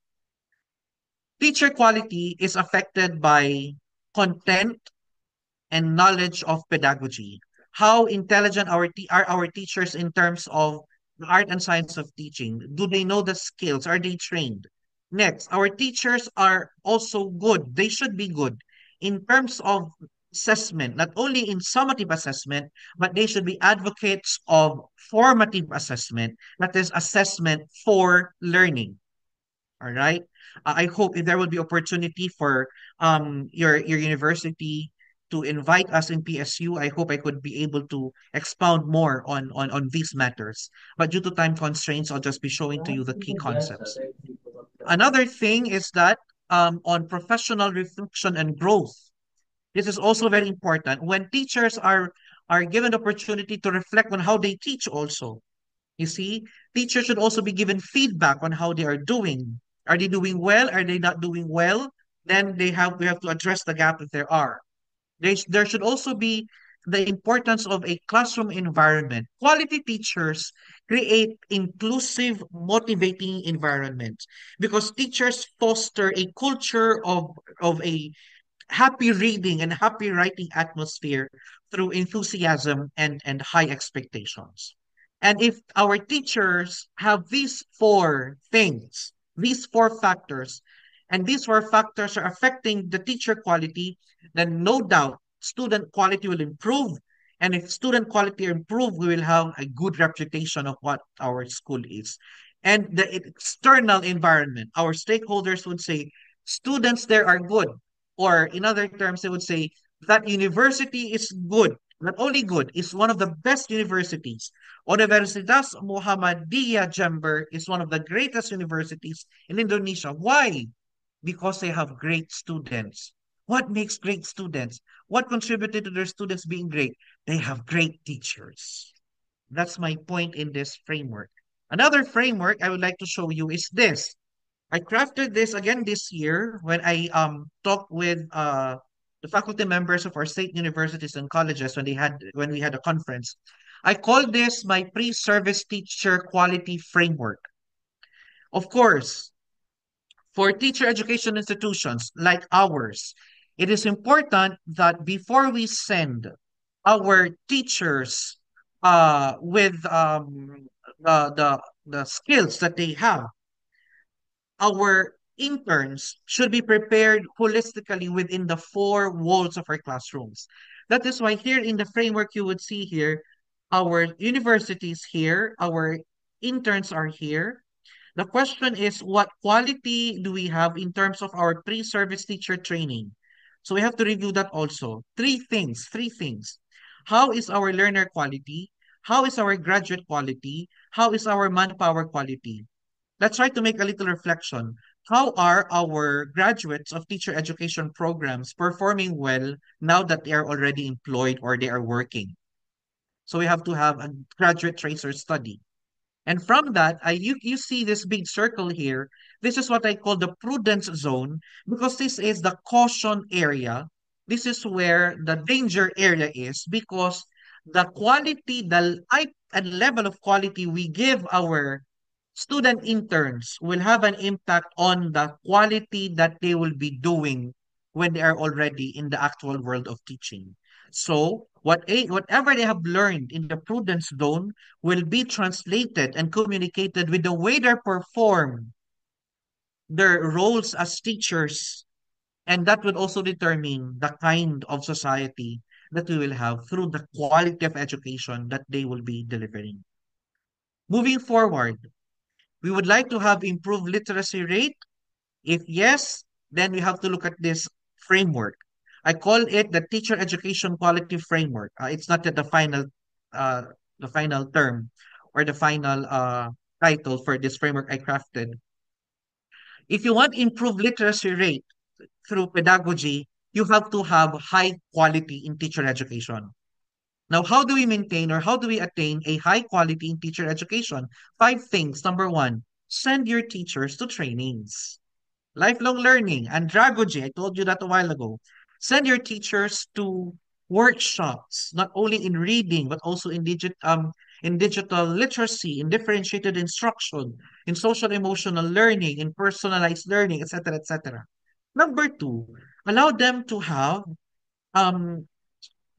A: Teacher quality is affected by content and knowledge of pedagogy. How intelligent are our teachers in terms of the art and science of teaching? Do they know the skills? Are they trained? Next, our teachers are also good. They should be good in terms of assessment, not only in summative assessment, but they should be advocates of formative assessment, that is assessment for learning. All right. I hope if there will be opportunity for your university to invite us in PSU, I hope I could be able to expound more on these matters. But due to time constraints, I'll just be showing to you the key concepts. Another thing is that on professional reflection and growth, this is also very important. When teachers are given the opportunity to reflect on how they teach also, you see, teachers should also be given feedback on how they are doing. Are they doing well? Are they not doing well? Then we have to address the gap if there are. There should also be the importance of a classroom environment. Quality teachers create inclusive, motivating environments because teachers foster a culture of a happy reading and happy writing atmosphere through enthusiasm and high expectations. And if our teachers have these four things, these four factors, and these four factors are affecting the teacher quality, then no doubt student quality will improve. And if student quality improve, we will have a good reputation of what our school is. And the external environment, our stakeholders would say, students there are good. Or in other terms, they would say that university is good. Not only good, is one of the best universities. Universitas Muhammadiyah Jember is one of the greatest universities in Indonesia. Why? Because they have great students. What makes great students? What contributed to their students being great? They have great teachers. That's my point in this framework. Another framework I would like to show you is this. I crafted this again this year when I talked with the faculty members of our state universities and colleges when we had a conference. I call this my pre-service teacher quality framework. Of course, for teacher education institutions like ours, it is important that before we send our teachers with the skills that they have, our interns should be prepared holistically within the four walls of our classrooms. That is why here in the framework you would see here, our universities here, our interns are here. The question is, what quality do we have in terms of our pre-service teacher training? So we have to review that also. Three things. How is our learner quality? How is our graduate quality? How is our manpower quality? Let's try to make a little reflection. How are our graduates of teacher education programs performing well now that they are already employed or they are working? So we have to have a graduate tracer study. And from that, you see this big circle here. This is what I call the prudence zone because this is the caution area. This is where the danger area is because the quality, the type and level of quality we give our student interns will have an impact on the quality that they will be doing when they are already in the actual world of teaching. So, whatever they have learned in the prudence zone will be translated and communicated with the way they perform their roles as teachers. And that will also determine the kind of society that we will have through the quality of education that they will be delivering. Moving forward, we would like to have improved literacy rate. If yes, then we have to look at this framework. I call it the teacher education quality framework. It's not yet uh, the final term or the final title for this framework I crafted. If you want improved literacy rate through pedagogy, you have to have high quality in teacher education. Now, how do we maintain or how do we attain a high quality in teacher education? Five things. Number one, send your teachers to trainings. Lifelong learning, andragogy, I told you that a while ago. Send your teachers to workshops, not only in reading, but also in digital literacy, in differentiated instruction, in social emotional learning, in personalized learning, etc., etc. Number two, allow them to have um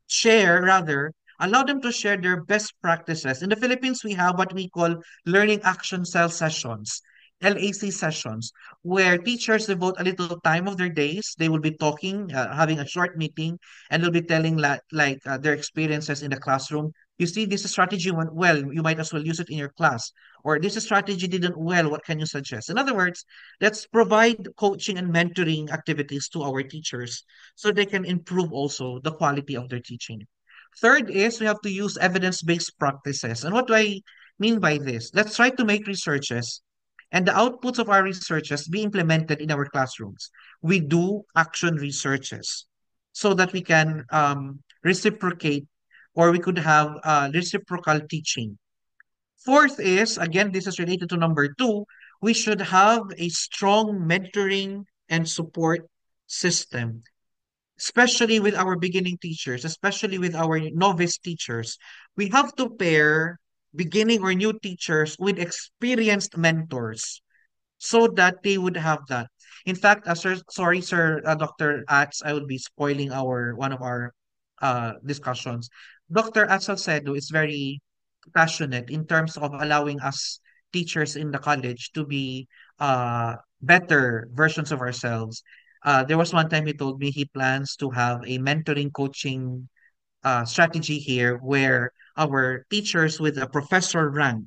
A: share rather allow them to share their best practices. In the Philippines, we have what we call learning action cell sessions, LAC sessions, where teachers devote a little time of their days. They will be talking, having a short meeting, and they'll be telling their experiences in the classroom. You see, this strategy went well. You might as well use it in your class. Or this strategy didn't well. What can you suggest? In other words, let's provide coaching and mentoring activities to our teachers so they can improve also the quality of their teaching. Third is we have to use evidence-based practices. And what do I mean by this? Let's try to make researches and the outputs of our researches be implemented in our classrooms. We do action researches so that we can reciprocate or we could have reciprocal teaching. Fourth is, again, this is related to number two, we should have a strong mentoring and support system, especially with our beginning teachers, especially with our novice teachers. We have to pair beginning or new teachers with experienced mentors so that they would have that. In fact, sorry, sir, Dr. Atz, I will be spoiling our one of our discussions. Dr. Atz Salcedo is very passionate in terms of allowing us teachers in the college to be better versions of ourselves. There was one time he told me he plans to have a mentoring coaching strategy here where our teachers with a professor rank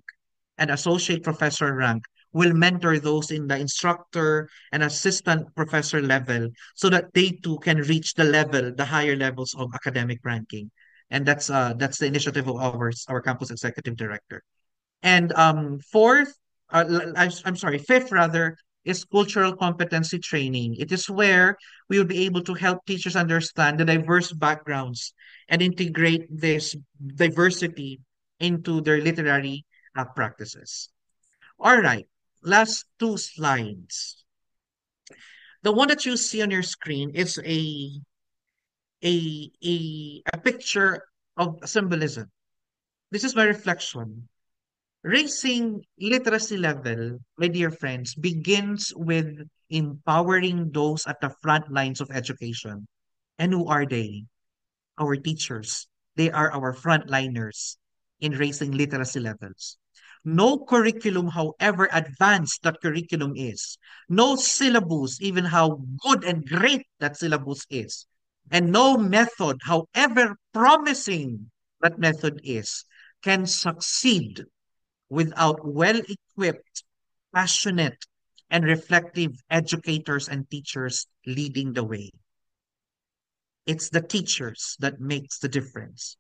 A: and associate professor rank will mentor those in the instructor and assistant professor level so that they too can reach the higher levels of academic ranking. And that's the initiative of our campus executive director. And fourth, I'm sorry, fifth rather, is cultural competency training. It is where we will be able to help teachers understand the diverse backgrounds and integrate this diversity into their literary practices. All right, last two slides. The one that you see on your screen is a picture of symbolism. This is my reflection. Raising literacy level, my dear friends, begins with empowering those at the front lines of education. And who are they? Our teachers. They are our frontliners in raising literacy levels. No curriculum, however advanced that curriculum is, no syllabus, even how good and great that syllabus is, and no method, however promising that method is, can succeed without well equipped passionate, and reflective educators and teachers leading the way. It's the teachers that makes the difference.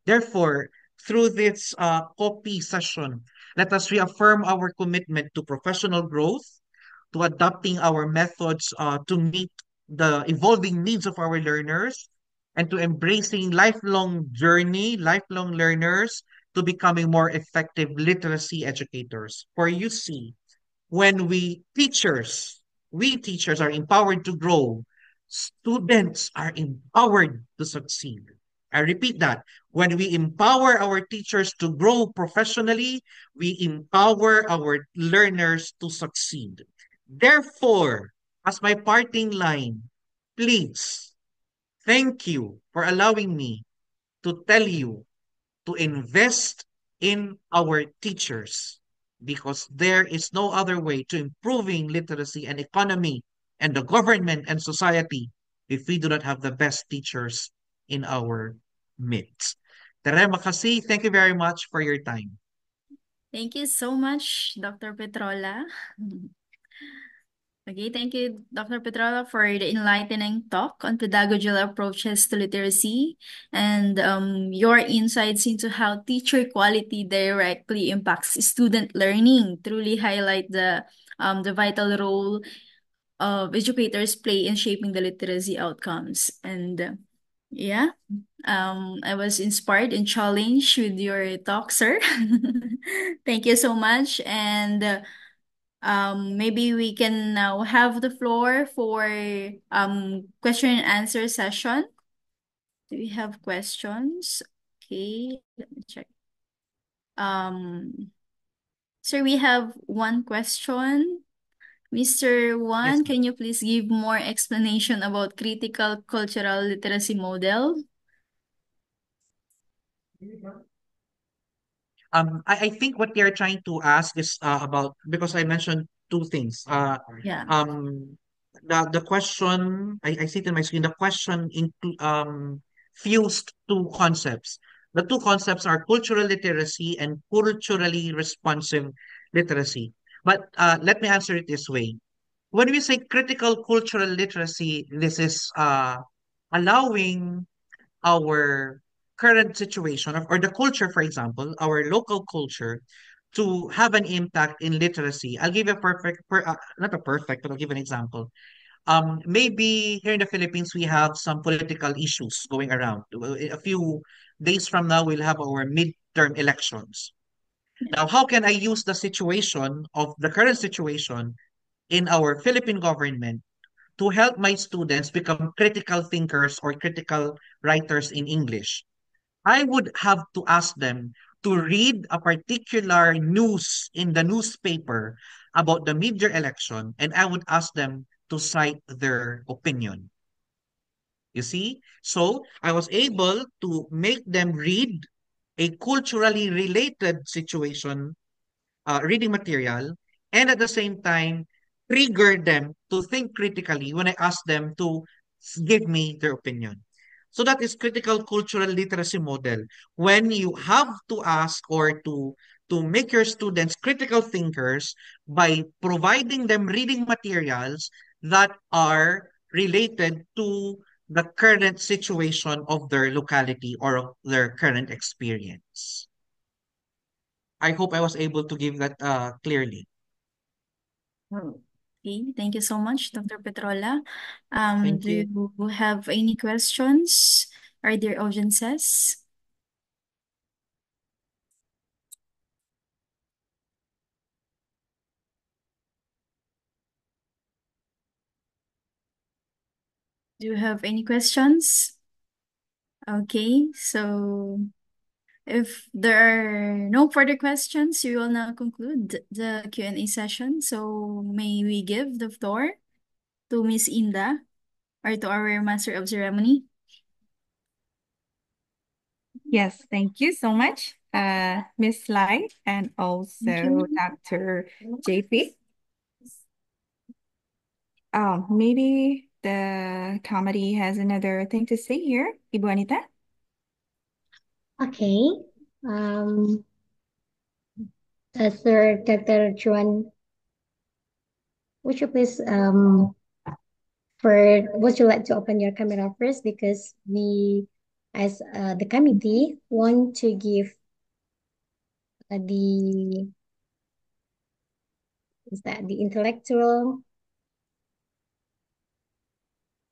A: Therefore, through this copy session, let us reaffirm our commitment to professional growth, to adapting our methods to meet the evolving needs of our learners, and to embracing lifelong learners to becoming more effective literacy educators. For you see, when we teachers are empowered to grow, students are empowered to succeed. I repeat that. When we empower our teachers to grow professionally, we empower our learners to succeed. Therefore, as my parting line, please, thank you for allowing me to tell you to invest in our teachers because there is no other way to improving literacy and economy and the government and society if we do not have the best teachers in our midst. Terema kasi, thank you very much for your time.
C: Thank you so much, Dr. Petrola. Okay, thank you, Dr. Petrola, for the enlightening talk on pedagogical approaches to literacy and your insights into how teacher quality directly impacts student learning. Truly highlight the vital role of educators play in shaping the literacy outcomes. And yeah, I was inspired and challenged with your talk, sir. Thank you so much. And maybe we can now have the floor for question and answer session. Do we have questions? Okay, let me check. Sir, we have one question. Mr.
A: Yes,
C: Juan, can you please give more explanation about critical cultural literacy model?
A: I think what they're trying to ask is about because I mentioned two things.
C: Yeah.
A: The question I see it in my screen. The question fused two concepts. The two concepts are cultural literacy and culturally responsive literacy. But let me answer it this way. When we say critical cultural literacy, this is allowing our current situation or the culture, for example, our local culture, to have an impact in literacy. I'll give you a not a perfect, but I'll give an example. Maybe here in the Philippines, we have some political issues going around. A few days from now, we'll have our midterm elections. Now, how can I use the situation of the current situation in our Philippine government to help my students become critical thinkers or critical writers in English? I would have to ask them to read a particular news in the newspaper about the mid-year election, and I would ask them to cite their opinion. You see? So I was able to make them read a culturally related situation reading material and at the same time trigger them to think critically when I ask them to give me their opinion. So that is critical cultural literacy model. When you have to ask or to make your students critical thinkers by providing them reading materials that are related to the current situation of their locality or of their current experience. I hope I was able to give that clearly.
C: Okay, thank you so much, Dr. Petrola.
A: Thank
C: Do
A: you.
C: you have any questions? Are there audiences? Do you have any questions? Okay, so if there are no further questions, we will now conclude the Q&A session. So may we give the floor to Miss Inda or to our Master of Ceremony.
B: Yes, thank you so much, Miss Lai, and
C: Thank
B: also
C: you.
B: Dr. JP. Maybe the comedy has another thing to say here, Ibu Anita.
D: Okay. Sir Dr. Juan would you please would you like to open your camera first because we as the committee want to give the is that the intellectual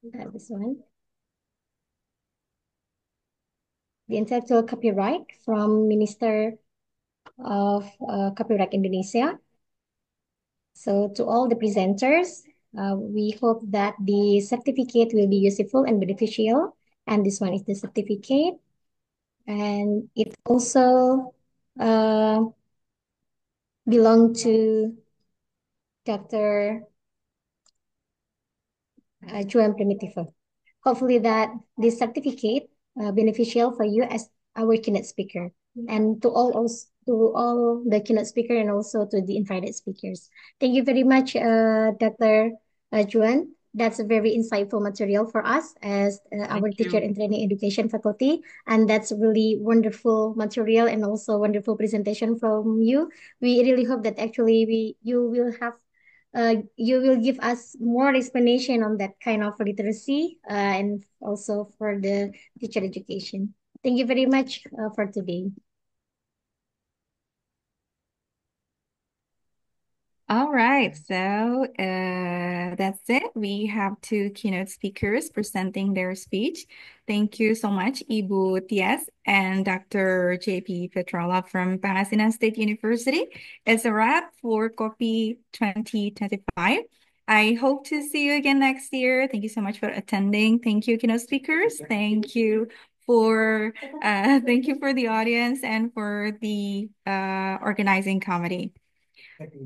D: this one the intellectual copyright from Minister of Copyright Indonesia. So to all the presenters, we hope that the certificate will be useful and beneficial. And this one is the certificate. And it also uh, belong to Dr. Juan Primitivo. Hopefully that this certificate beneficial for you as our keynote speaker and to all the keynote speaker and also to the invited speakers. Thank you very much, Dr. Juan. That's a very insightful material for us as our
A: Thank
D: teacher
A: you.
D: and training education faculty. And that's really wonderful material and also wonderful presentation from you. We really hope that actually you will have you will give us more explanation on that kind of literacy and also for the teacher education. Thank you very much for today.
B: All right, so that's it. We have two keynote speakers presenting their speech. Thank you so much, Ibu Tias and Dr. JP Petrola from Pangasinan State University. It's a wrap for COPY 2025. I hope to see you again next year. Thank you so much for attending. Thank you, keynote speakers. For thank you for the audience and for the organizing committee.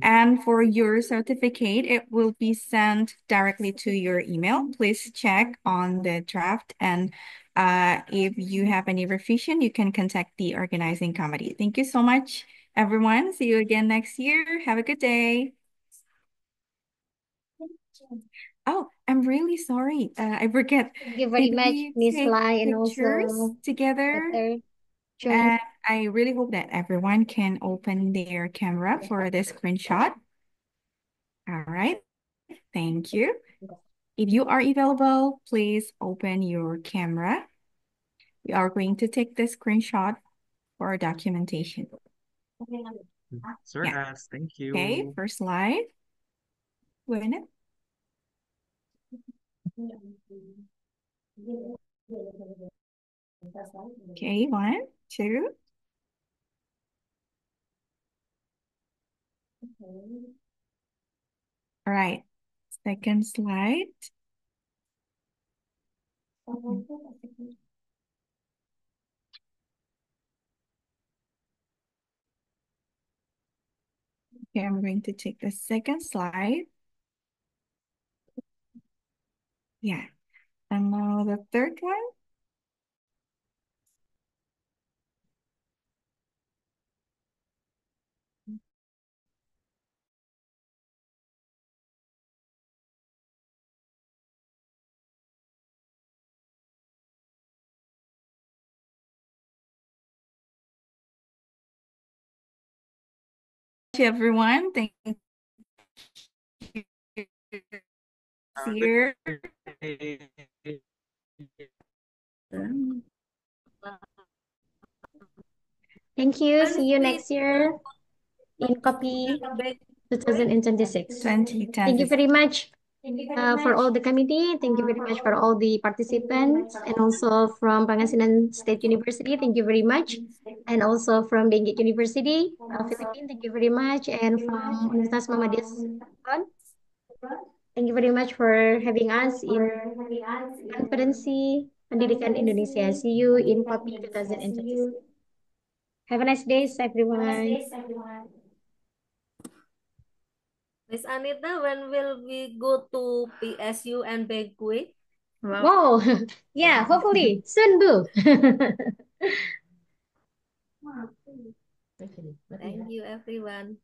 B: And for your certificate, it will be sent directly to your email. Please check on the draft. And if you have any revision, you can contact the organizing committee. Thank you so much, everyone. See you again next year. Have a good day. Oh, I'm really sorry. I forget.
D: Thank you very
B: Did
D: much,
B: we
D: Miss
B: take
D: Lai and
B: pictures
D: also
B: together?
D: Dr. Juan.
B: And I really hope that everyone can open their camera for the screenshot. All right. Thank you. If you are available, please open your camera. We are going to take the screenshot for documentation.
A: Sir,
B: Yeah.
A: thank
B: Okay,
A: you.
B: first slide. Wait a minute. Okay, one, two. All right, second slide. Okay, I'm going to take the second slide. Yeah, and now the third one. Everyone, thank you. Here.
D: Thank you. See you next year in COPY 2026. Thank you very much for all the committee. Thank you very much for all the participants and also from Pangasinan State University. Thank you very much. And also from Benguet University, Philippines. Thank you very much. And from Universitas Muhammadiyah Cirebon. Thank you very much for having us in Konferensi Pendidikan Indonesia. See you in COPY 2026. Have a nice day, everyone.
E: Miss Anita, when will we go to PSU and Banquet?
D: Wow. Yeah, hopefully soon, Boo.
E: Thank you, everyone.